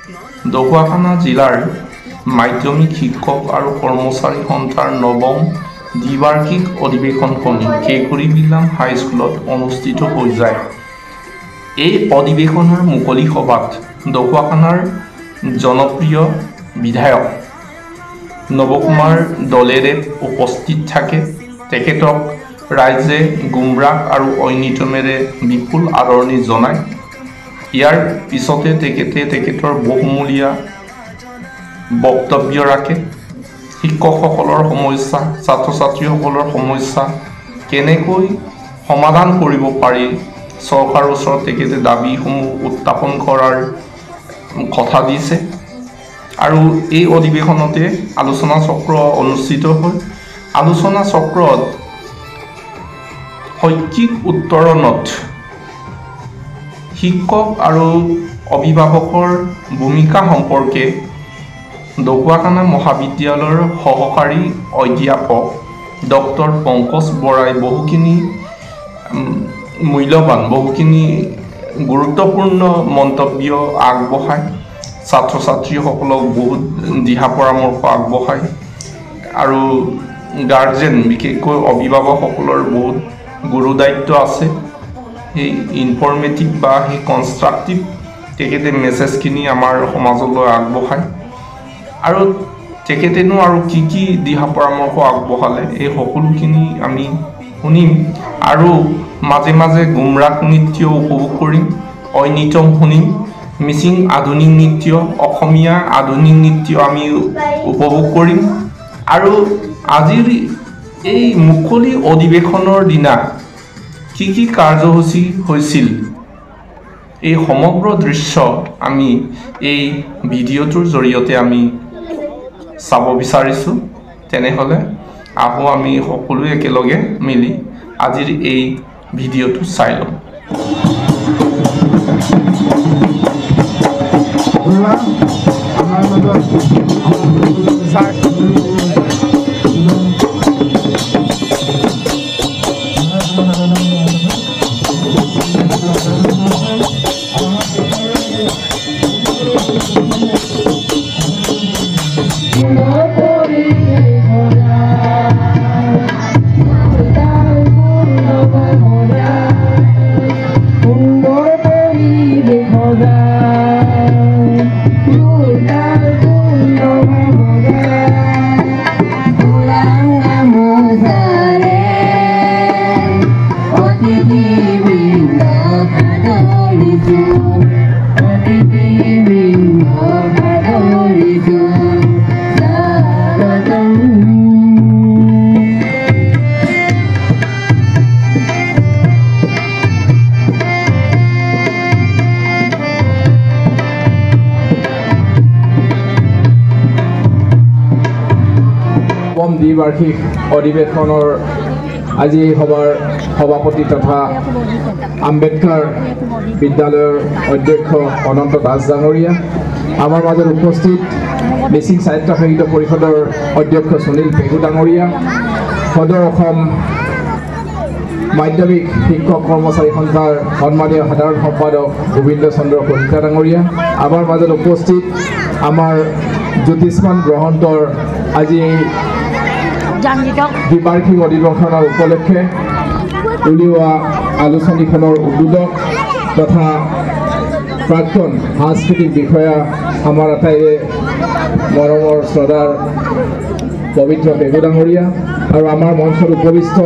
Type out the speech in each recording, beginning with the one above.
ঢকুৱাখানা জিলাৰ মাধ্যমিক শিক্ষক আৰু কৰ্মচাৰী সন্থাৰ নৱম দ্বিবাৰ্ষিক অধিৱেশনখনি কেঁকুৰিবিল্লাম হাইস্কুলত অনুষ্ঠিত হৈ যায়। এই অধিৱেশনৰ মুকলি সভাত ঢকুৱাখানাৰ জনপ্ৰিয় বিধায়ক নৱকুমাৰ দলেদেৱ উপস্থিত থাকে। তেখেতক ৰাইজে গুমৰাহ আৰু ঐনিতমেৰে বিপুল আদৰণি জনায়। ইয়াৰ পিছতে তেখেতৰ বহুমূলীয়া বক্তব্য ৰাখে। শিক্ষকসকলৰ সমস্যা, ছাত্ৰ ছাত্ৰীসকলৰ সমস্যা কেনেকৈ সমাধান কৰিব পাৰি চৰকাৰৰ ওচৰত তেখেতে দাবীসমূহ উত্থাপন কৰাৰ কথা দিছে। আৰু এই অধিৱেশনতে আলোচনা চক্ৰ অনুষ্ঠিত হয়। আলোচনা চক্ৰত শৈক্ষিক উত্তৰণত শিক্ষক আৰু অভিভাৱকৰ ভূমিকা সম্পৰ্কে ঢকুৱাখানা মহাবিদ্যালয়ৰ সহকাৰী অধ্যাপক ডক্টৰ পংকজ বৰাই বহুখিনি মূল্যৱান, বহুখিনি গুৰুত্বপূৰ্ণ মন্তব্য আগবঢ়ায়। ছাত্ৰ ছাত্ৰীসকলক বহুত দিহা পৰামৰ্শ আগবঢ়ায় আৰু গাৰ্জেন বিশেষকৈ অভিভাৱকসকলৰ বহুত গুৰু দায়িত্ব আছে। সেই ইনফৰ্মেটিভ বা সেই কনষ্ট্ৰাকটিভ তেখেতে মেছেজখিনি আমাৰ সমাজলৈ আগবঢ়ায়। আৰু তেখেতেনো আৰু কি দিহা পৰামৰ্শ আগবঢ়ালে এই সকলোখিনি আমি শুনিম আৰু মাজে মাজে গুমৰাহ নৃত্য উপভোগ কৰিম, ঐনিতম শুনিম, মিচিং আধুনিক নৃত্য, অসমীয়া আধুনিক নৃত্য আমি উপভোগ কৰিম। আৰু আজিৰ এই মুকলি অধিৱেশনৰ দিনা কি কাৰ্যসূচী হৈছিল এই সমগ্ৰ দৃশ্য আমি এই ভিডিঅ'টোৰ জৰিয়তে আমি চাব বিচাৰিছোঁ। তেনেহ'লে আহোঁ আমি সকলোৱে একেলগে মিলি আজিৰ এই ভিডিঅ'টো চাই ল'ম। দ্বিবাৰ্ষিক অধিৱেশনৰ আজি সভাৰ সভাপতি তথা আম্বেদকাৰ বিদ্যালয়ৰ অধ্যক্ষ অনন্ত দাস ডাঙৰীয়া, আমাৰ মাজত উপস্থিত মিচিং সাহিত্য সাহিত্য পৰিষদৰ অধ্যক্ষ সুনীল পেগু ডাঙৰীয়া, সদৰ অসম মাধ্যমিক শিক্ষক কৰ্মচাৰী সন্থাৰ সন্মানীয় সাধাৰণ সম্পাদক গোবিন্দ চন্দ্ৰ কলিতা ডাঙৰীয়া, আমাৰ মাজত উপস্থিত আমাৰ জ্যোতিষ্মান গ্ৰহন্তৰ আজি দ্বিবাৰ্ষিক অধিৱেশনৰ উপলক্ষে উলিওৱা আলোচনীখনৰ উদ্বোধক তথা প্ৰাক্তন সাংস্কৃতিক বিষয়া আমাৰ আটাইৰে মৰমৰ শ্ৰদ্ধাৰ পবিত্ৰ পেগু ডাঙৰীয়া আৰু আমাৰ মঞ্চত উপবিষ্ট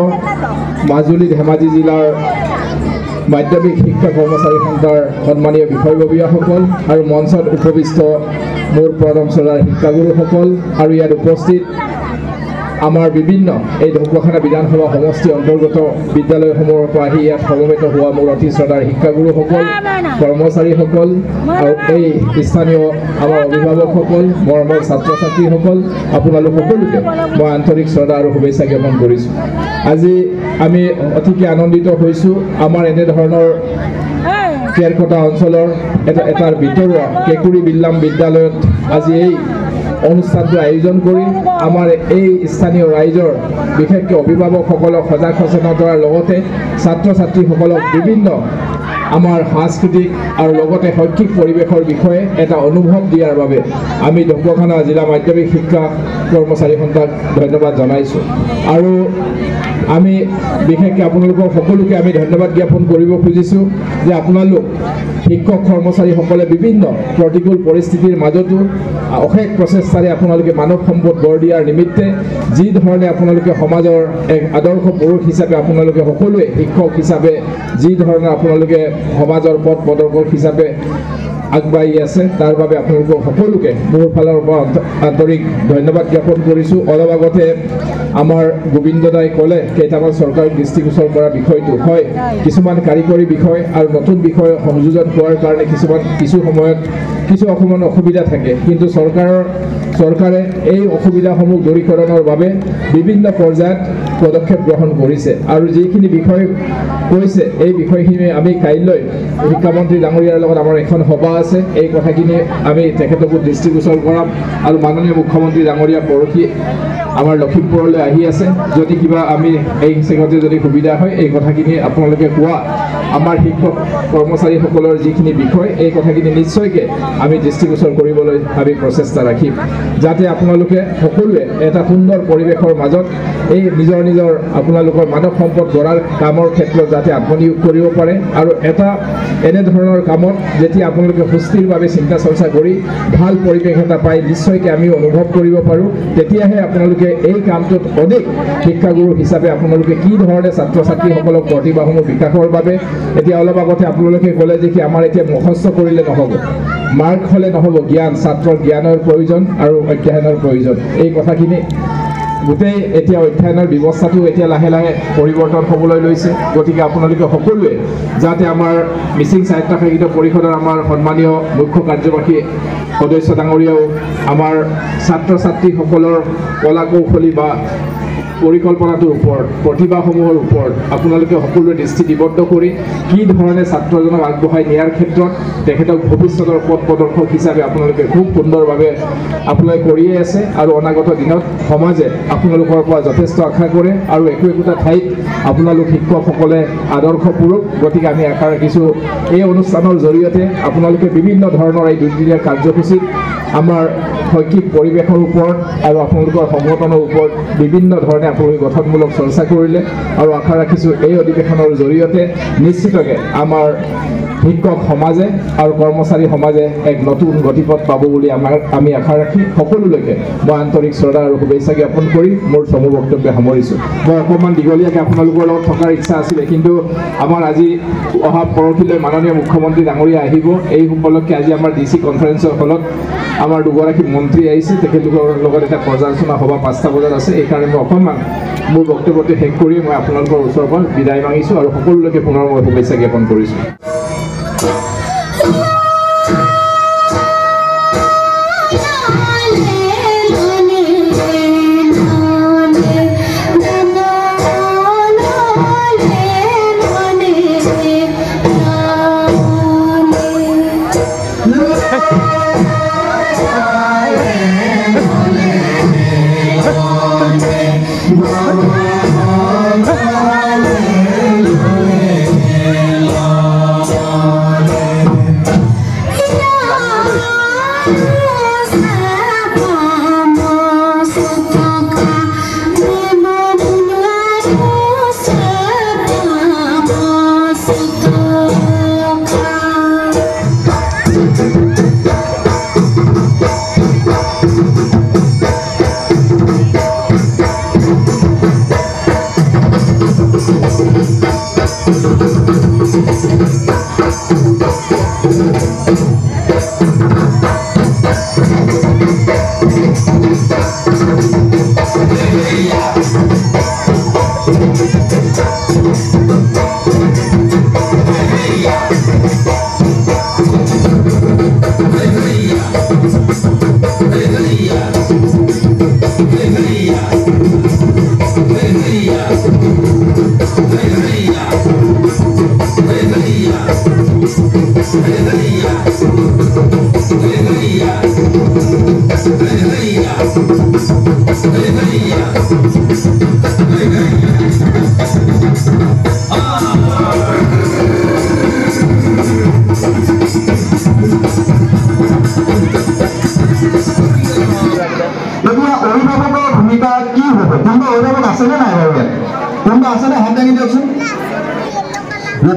মাজুলী ধেমাজি জিলাৰ মাধ্যমিক শিক্ষা কৰ্মচাৰী সন্থাৰ সন্মানীয় বিষয়ববীয়াসকল আৰু মঞ্চত উপবিষ্ট মোৰ প্ৰণম শ্ৰদ্ধাৰ শিক্ষাগুৰুসকল আৰু ইয়াত উপস্থিত আমাৰ বিভিন্ন এই ঢকুৱাখানা বিধানসভা সমষ্টি অন্তৰ্গত বিদ্যালয়সমূহৰ পৰা আহি ইয়াত সমবেত হোৱা মোৰ অতি শ্ৰদ্ধাৰ শিক্ষাগুৰুসকল, কৰ্মচাৰীসকল আৰু এই স্থানীয় আমাৰ অভিভাৱকসকল, মৰমৰ ছাত্ৰ ছাত্ৰীসকল, আপোনালোক সকলোকে মই আন্তৰিক শ্ৰদ্ধা আৰু শুভেচ্ছা জ্ঞাপন কৰিছোঁ। আজি আমি অতিকে আনন্দিত হৈছোঁ আমাৰ এনেধৰণৰ কেৰকটা অঞ্চলৰ এটাৰ ভিতৰুৱা কেঁকুৰিবিল্লাম বিদ্যালয়ত আজি এই অনুষ্ঠানটো আয়োজন কৰি আমাৰ এই স্থানীয় ৰাইজৰ বিশেষকৈ অভিভাৱকসকলক সজাগ সচেতন কৰাৰ লগতে ছাত্ৰ ছাত্ৰীসকলক বিভিন্ন আমাৰ সাংস্কৃতিক আৰু লগতে শৈক্ষিক পৰিৱেশৰ বিষয়ে এটা অনুভৱ দিয়াৰ বাবে আমি ঢকুৱাখানা জিলা মাধ্যমিক শিক্ষা কৰ্মচাৰী সন্থাক ধন্যবাদ জনাইছোঁ। আৰু আমি বিশেষকৈ আপোনালোকক সকলোকে আমি ধন্যবাদ জ্ঞাপন কৰিব খুজিছোঁ যে আপোনালোক শিক্ষক কৰ্মচাৰীসকলে বিভিন্ন প্ৰতিকূল পৰিস্থিতিৰ মাজতো অশেষ প্ৰচেষ্টাৰে আপোনালোকে মানৱ সম্পদ গঢ় দিয়াৰ নিমিত্তে যি ধৰণে আপোনালোকে সমাজৰ এক আদৰ্শ পুৰুষ হিচাপে আপোনালোকে সকলোৱে শিক্ষক হিচাপে যি ধৰণে আপোনালোকে সমাজৰ পথ প্ৰদৰ্শক হিচাপে আগবাঢ়ি আছে তাৰ বাবে আপোনালোকক সকলোকে মোৰ ফালৰ পৰা আন্তৰিক ধন্যবাদ জ্ঞাপন কৰিছোঁ। অলপ আগতে আমাৰ গোবিন্দ দাই ক'লে কেইটামান চৰকাৰক দৃষ্টিগোচৰ কৰা বিষয়টো হয়, কিছুমান কাৰিকৰী বিষয় আৰু নতুন বিষয় সংযোজন হোৱাৰ কাৰণে কিছু সময়ত কিছু অকণমান অসুবিধা থাকে, কিন্তু চৰকাৰে এই অসুবিধাসমূহ দূৰীকৰণৰ বাবে বিভিন্ন পৰ্যায়ত পদক্ষেপ গ্ৰহণ কৰিছে আৰু যিখিনি বিষয় কৈছে এই বিষয়খিনি আমি কাইলৈ শিক্ষামন্ত্ৰী ডাঙৰীয়াৰ লগত আমাৰ এখন সভা আছে, এই কথাখিনি আমি তেখেতকো দৃষ্টিগোচৰ কৰাম। আৰু মাননীয় মুখ্যমন্ত্ৰী ডাঙৰীয়া পৰহি আমাৰ লখিমপুৰলৈ আহি আছে, যদি কিবা আমি এই চেগতে যদি সুবিধা হয় এই কথাখিনি আপোনালোকে কোৱা আমাৰ শিক্ষক কৰ্মচাৰীসকলৰ যিখিনি বিষয় এই কথাখিনি নিশ্চয়কৈ আমি দৃষ্টিগোচৰ কৰিবলৈ আমি প্ৰচেষ্টা ৰাখিম, যাতে আপোনালোকে সকলোৱে এটা সুন্দৰ পৰিৱেশৰ মাজত এই নিজৰ আপোনালোকৰ মানৱ সম্পদ গঢ়াৰ কামৰ ক্ষেত্ৰত যাতে আত্মনিয়োগ কৰিব পাৰে। আৰু এটা এনেধৰণৰ কামত যেতিয়া আপোনালোকে সুস্থিৰভাৱে চিন্তা চৰ্চা কৰি ভাল পৰিৱেশ এটা পাই নিশ্চয়কৈ আমি অনুভৱ কৰিব পাৰোঁ, তেতিয়াহে আপোনালোকে এই কামটোত অধিক শিক্ষাগুৰু হিচাপে আপোনালোকে কি ধৰণে ছাত্ৰ ছাত্ৰীসকলক প্ৰতিভাসমূহ বিকাশৰ বাবে এতিয়া অলপ আগতে আপোনালোকে ক'লে যে কি আমাৰ এতিয়া মুখস্থ কৰিলে নহ'ব, মাৰ্ক হ'লে নহ'ব, ছাত্ৰৰ জ্ঞানৰ প্ৰয়োজন আৰু অধ্যয়নৰ প্ৰয়োজন। এই কথাখিনি গোটেই এতিয়া অধ্যয়নৰ ব্যৱস্থাটো এতিয়া লাহে লাহে পৰিৱৰ্তন হ'বলৈ লৈছে, গতিকে আপোনালোকে সকলোৱে যাতে আমাৰ মিচিং স্বায়ত্তশাসিত পৰিষদৰ আমাৰ সন্মানীয় মুখ্য কাৰ্যবাহী সদস্য ডাঙৰীয়াও আমাৰ ছাত্ৰ ছাত্ৰীসকলৰ কলা কৌশলী বা পৰিকল্পনাটোৰ ওপৰত প্ৰতিভাসমূহৰ ওপৰত আপোনালোকে সকলোৱে দৃষ্টি নিবদ্ধ কৰি কি ধৰণে ছাত্ৰজনক আগবঢ়াই নিয়াৰ ক্ষেত্ৰত তেখেতক ভৱিষ্যতৰ পথ প্ৰদৰ্শক হিচাপে আপোনালোকে খুব সুন্দৰভাৱে আপোনালোকে কৰিয়ে আছে আৰু অনাগত দিনত সমাজে আপোনালোকৰ পৰা যথেষ্ট আশা কৰে আৰু একোটা ঠাইত আপোনালোক শিক্ষকসকলে আদৰ্শ পুৰুষ। গতিকে আমি আশা ৰাখিছোঁ এই অনুষ্ঠানৰ জৰিয়তে আপোনালোকে বিভিন্ন ধৰণৰ এই দুদিনীয়া কাৰ্যসূচীত আমাৰ শৈক্ষিক পৰিৱেশৰ ওপৰত আৰু আপোনালোকৰ সংগঠনৰ ওপৰত বিভিন্ন ধৰণে আপোনালোকে গঠনমূলক চৰ্চা কৰিলে আৰু আশা ৰাখিছোঁ এই অধিৱেশনৰ জৰিয়তে নিশ্চিতকৈ আমাৰ শিক্ষক সমাজে আৰু কৰ্মচাৰী সমাজে এক নতুন গতিপথ পাব বুলি আমি আশা ৰাখি সকলোলৈকে মই আন্তৰিক শ্ৰদ্ধা আৰু শুভেচ্ছা জ্ঞাপন কৰি মোৰ চমু বক্তব্য সামৰিছোঁ। মই অকণমান দীঘলীয়াকৈ আপোনালোকৰ লগত থকাৰ ইচ্ছা আছিলে, কিন্তু আমাৰ আজি অহা পৰহিলৈ মাননীয় মুখ্যমন্ত্ৰী ডাঙৰীয়া আহিব, এই উপলক্ষে আজি আমাৰ DC কনফাৰেন্সৰ হলত আমাৰ দুগৰাকী মন্ত্ৰী আহিছে, তেখেতলোকৰ লগত এটা পৰ্যালোচনা সভা 5টা বজাত আছে। এইকাৰণে মই অকণমান মোৰ বক্তব্যটো শেষ কৰি মই আপোনালোকৰ ওচৰৰ পৰা বিদায় মাগিছোঁ আৰু সকলোলৈকে পুনৰ মই শুভেচ্ছা জ্ঞাপন কৰিছোঁ।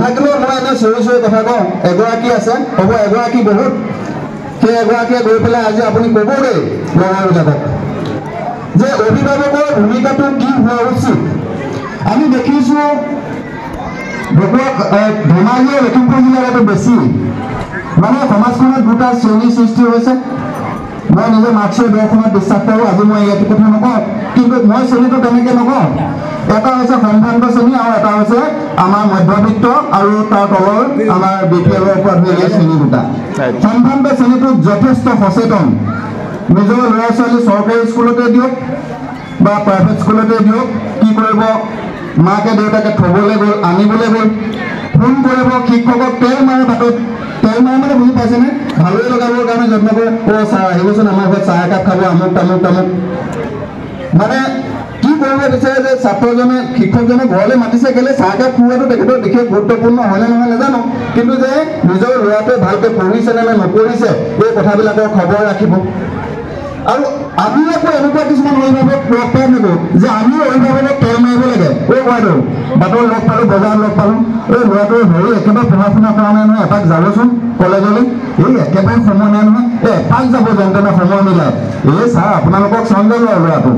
নাথাকিলেও মই এনে চিঞৰি কথা কওঁ এগৰাকী আছে হ'ব এগৰাকী বহুত সেই এগৰাকীয়ে গৈ পেলাই আজি আপুনি ক'বগৈ লগৰবিলাকক যে অভিভাৱকৰ ভূমিকাটো কি হোৱা উচিত আমি দেখিছোঁ ধেমাজি লখিমপুৰ জিলাতো বেছি মানে সমাজখনত দুটা শ্ৰেণী সৃষ্টি হৈছে মই নিজে মাৰ্ক্সৰ দৰ্শনত বিশ্বাস কৰোঁ আজি মই ইয়াত কথা নকওঁ কিন্তু মই শ্ৰেণীটো তেনেকৈ নকওঁ এটা হৈছে সম্ভ্ৰান্ত শ্ৰেণী আৰু এটা হৈছে আমাৰ মধ্যবিত্ত আৰু তাৰ তলৰ আমাৰ বিপিএলৰ পৰা ধৰি এই শ্ৰেণী দুটা সম্ভ্ৰান্ত শ্ৰেণীটো যথেষ্ট সচেতন নিজৰ ল'ৰা ছোৱালী চৰকাৰী স্কুলতে দিয়ক বা প্ৰাইভেট স্কুলতে দিয়ক কি কৰিব মাকে দেউতাকে থ'বলৈ গ'ল আনিবলৈ গ'ল ফোন কৰিব শিক্ষকক তেল মাৰে বাটত তেল মাৰে মানে বুজি পাইছেনে ভালদৰে লগাবৰ কাৰণে যত্ন কৰে ছাৰ আহিবচোন আমাৰ ঘৰত চাহ একাপ খাব আমুক তামুক মানে কি কৰিব বিচাৰে যে ছাত্ৰজনে শিক্ষকজনে ঘৰলৈ মাতিছে কেলৈ চাহ একাপ খোৱাটো তেখেতৰ বিশেষ গুৰুত্বপূৰ্ণ হয়নে নহয় নাজানো কিন্তু যে নিজৰ ল'ৰাটোৱে ভালকৈ পঢ়িছেনে নে নপঢ়িছে এই কথাবিলাকৰ খবৰ ৰাখিব আৰু আমি আকৌ এনেকুৱা কিছুমান অভিভাৱক লগ পাই থাকোঁ যে আমি অভিভাৱকক তেল মাৰিব লাগে বাইদেউ বাটৰ লগ পালোঁ বজাৰত লগ পালোঁ ল'ৰাটো হেৰি একেবাৰে পঢ়া শুনা কৰা নাই নহয় এপাক যাবচোন কলেজলৈ একেবাৰে সময় নাই নহয় এপাক যাব যেন তেনে সময় মিলাই ছাৰ আপোনালোকক চঞ্জল ল'ৰাটো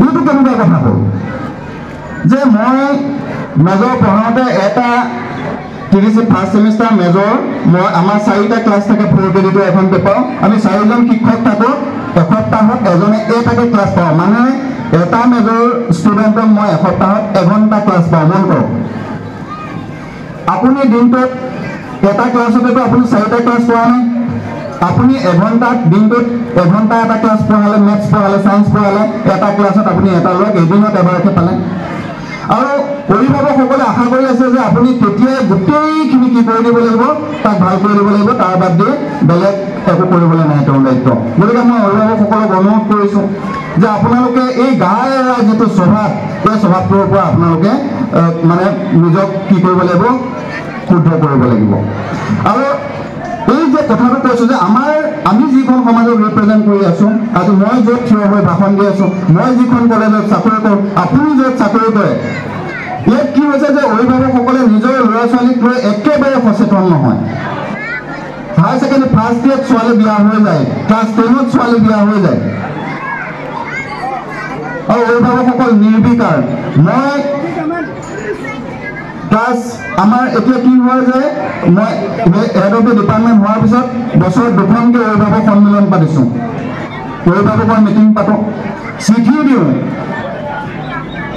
এইটো কেনেকুৱা কথা হ'ল যে মই মেজৰ পঢ়াওঁতে এটা ফাৰ্ষ্ট ছেমিষ্টাৰ মেজৰ মই আমাৰ 4টা ক্লাছ থাকে 4 ক্ৰেডিটৰ এখন পেপাৰ আমি 4জন শিক্ষক থাকোঁ এসপ্তাহত এজনে এটাকে ক্লাছ পাওঁ মানে এটা মেজৰ ষ্টুডেণ্টক মই এসপ্তাহত এঘণ্টা ক্লাছ পাওঁ মন কৰক আপুনি দিনটোত এটা ক্লাছতেতো আপুনি 4টা ক্লাছ পোৱা নাই আপুনি এঘণ্টাত দিনটোত এঘণ্টা এটা ক্লাছ পঢ়ালে মেথছ পঢ়ালে ছায়েন্স পঢ়ালে এটা ক্লাছত আপুনি এটা লওক এদিনত এবাৰকে পালে আৰু অভিভাৱকসকলে আশা কৰি আছে যে আপুনি তেতিয়াই গোটেইখিনি কি কৰি দিব লাগিব তাক ভাল কৰি দিব লাগিব তাৰ বাদ দি বেলেগ একো কৰিবলৈ নাই তেওঁৰ দায়িত্ব গতিকে মই অভিভাৱকসকলক অনুৰোধ কৰিছোঁ যে আপোনালোকে এই গাঁৱে এৰা যিটো স্বভাৱ এই স্বভাৱটোৰ পৰা আপোনালোকে মানে নিজক কি কৰিব লাগিব শুদ্ধ কৰিব লাগিব আৰু এই যে কথাটো কৈছোঁ যে আমি যিখন সমাজক ৰিপ্ৰেজেণ্ট কৰি আছোঁ আজি মই য'ত থিয় হৈ ভাষণ দি আছোঁ মই যিখন কলেজত চাকৰি কৰোঁ আপুনি য'ত চাকৰি কৰে ইয়াত কি হৈছে যে অভিভাৱকসকলে নিজৰ ল'ৰা ছোৱালীক লৈ একেবাৰে সচেতন নহয় হায়াৰ ছেকেণ্ডেৰী ফাৰ্ষ্ট ইয়েৰত ছোৱালী বিয়া হৈ যায় ক্লাছ 10ত ছোৱালী বিয়া হৈ যায় আৰু অভিভাৱকসকল নিৰ্বিকাৰ মই ক্লাছ আমাৰ এতিয়া কি হয় যে মই হেড অফ দ্য ডিপাৰ্টমেণ্ট হোৱাৰ পিছত বছৰত 2খনকৈ অভিভাৱক সন্মিলন পাতিছোঁ অভিভাৱকৰ মিটিং পাতোঁ চিঠি দিওঁ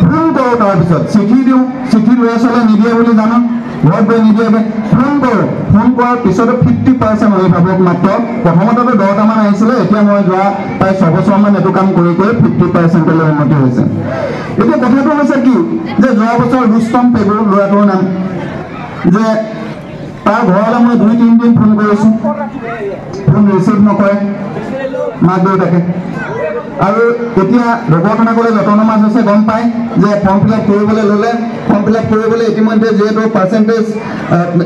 ফোন কৰোঁ তাৰপিছত চিঠি দিওঁ চিঠি ল'ৰা ছোৱালীয়ে নিদিয়ে বুলি জানো ঘৰত গৈ নিদিয়াকৈ ফোন কৰোঁ ফোন কৰাৰ পিছতো 50% অভিভাৱক মাত্ৰ প্ৰথমতেতো 10টামান আহিছিলে এতিয়া মই যোৱা প্ৰায় 6 বছৰমান এইটো কাম কৰি 50%লৈ উন্নতি হৈছে এতিয়া কথাটো হৈছে কি যে যোৱা বছৰ ৰুস্তম পেগুৰ ল'ৰাটোৰ নাম যে তাৰ ঘৰলৈ মই 2-3 দিন ফোন কৰিছোঁ ফোন ৰিচিভ নকৰে মাক দেউতাকে আৰু এতিয়া ঢকুৱাখানা কলেজ অট'নমাছ হৈছে গম পায় যে ফৰ্ম ফিল আপ কৰিবলৈ ল'লে ফৰ্ম ফিল আপ কৰিবলৈ ইতিমধ্যে যিহেতু পাৰ্চেণ্টেজ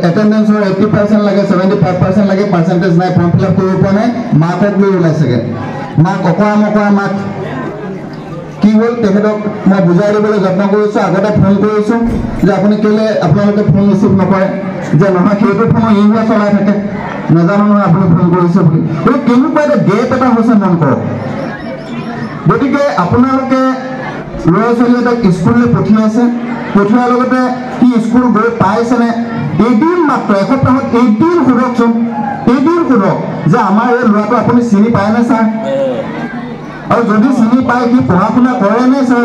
এটেণ্ডেঞ্চৰ 80% লাগে 75% লাগে পাৰ্চেণ্টেজ নাই ফৰ্ম ফিল আপ কৰিব পৰা নাই মাকক লৈ ওলাইছেগৈ মাক অকৰা মকৰা মাক কি হ'ল তেখেতক মই বুজাই দিবলৈ যত্ন কৰিছোঁ আগতে ফোন কৰিছোঁ যে আপুনি কেলৈ আপোনালোকে ফোন ৰিচিভ নকৰে যে নহয় সেইটো ফোন ইউনিয়া চলাই থাকে নাজানো নহয় আপুনি ফোন কৰিছে বুলি কেনেকুৱা এটা গেপ এটা হৈছে মন কৰক গতিকে আপোনালোকে ল'ৰা ছোৱালী এটাক স্কুললৈ পঠিয়াইছে পঠিওৱাৰ লগতে সি স্কুল গৈ পাইছেনে এদিন মাত্ৰ এসপ্তাহত এদিন সোধকচোন এদিন সোধক যে আমাৰ এই ল'ৰাটো আপুনি চিনি পায়নে ছাৰ আৰু যদি চিনি পায় সি পঢ়া শুনা কৰেনে ছাৰ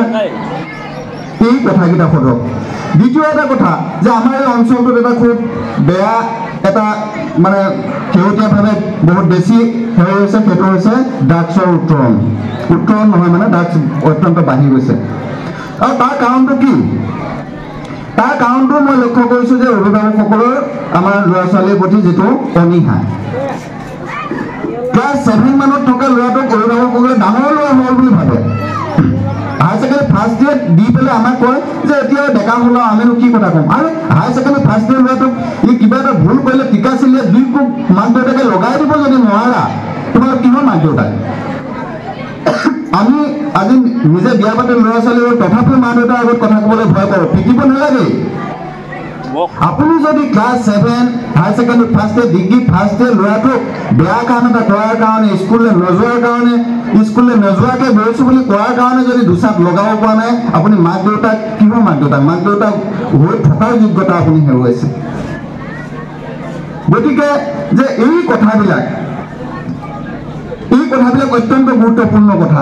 এই কথাকেইটা সোধক দ্বিতীয় এটা কথা যে আমাৰ এই অঞ্চলটোত এটা খুব বেয়া এটা মানে শেহতীয়াভাৱে বহুত বেছি হেৰি হৈছে সেইটো হৈছে ড্ৰাগছৰ উত্তৰণ নহয় মানে ড্ৰাগছ অত্যন্ত বাঢ়ি গৈছে আৰু তাৰ কাৰণটো কি তাৰ কাৰণটো মই লক্ষ্য কৰিছোঁ যে অভিভাৱকসকলৰ আমাৰ ল'ৰা ছোৱালীৰ প্ৰতি যিটো অনীহা ক্লাছ 7 মানত থকা ল'ৰাটোক অভিভাৱকসকলে ডাঙৰ ল'ৰা হ'ল বুলি ভাবে হায়াৰ ছেকেণ্ডেৰী ফাৰ্ষ্ট ইয়েৰত দি পেলাই আমাক কয় যে এতিয়া ডেকা হ'ল আমিনো কি কথা ক'ম আৰু হায়াৰ ছেকেণ্ডেৰী ফাৰ্ষ্ট ইয়েৰ ল'ৰাটোক ই কিবা এটা ভুল কৰিলে টিকা চিলিয়ে 2 কোব মাক দেউতাকে লগাই দিব যদি নোৱাৰা তোমালোক কিহৰ মাক দেউতাক আমি আজি নিজে বিয়া পাতি ল'ৰা ছোৱালী তথাপিও মা দেউতাৰ আগত কথা ক'বলৈ ভয় কৰোঁ পিটিব নালাগে আপুনি যদি class 7 higher secondary first year degree first year ল'ৰাটোক বেয়া কাম এটা কৰাৰ কাৰণে স্কুললৈ নোযোৱাকৈ গৈছোঁ বুলি কোৱাৰ কাৰণে যদি দুচাত লগাব পৰা নাই, আপুনি মাক দেউতাক কিহৰ মাক দেউতাক হৈ থকাৰ যোগ্যতা আপুনি হেৰুৱাইছে। গতিকে যে এই কথাবিলাক অত্যন্ত গুৰুত্বপূৰ্ণ কথা।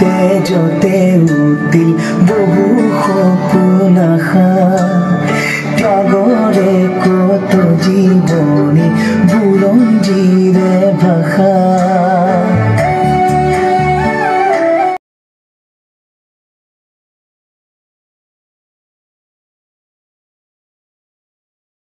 তেজতে উঠিল বহু সপোন আশা ত্যাগৰে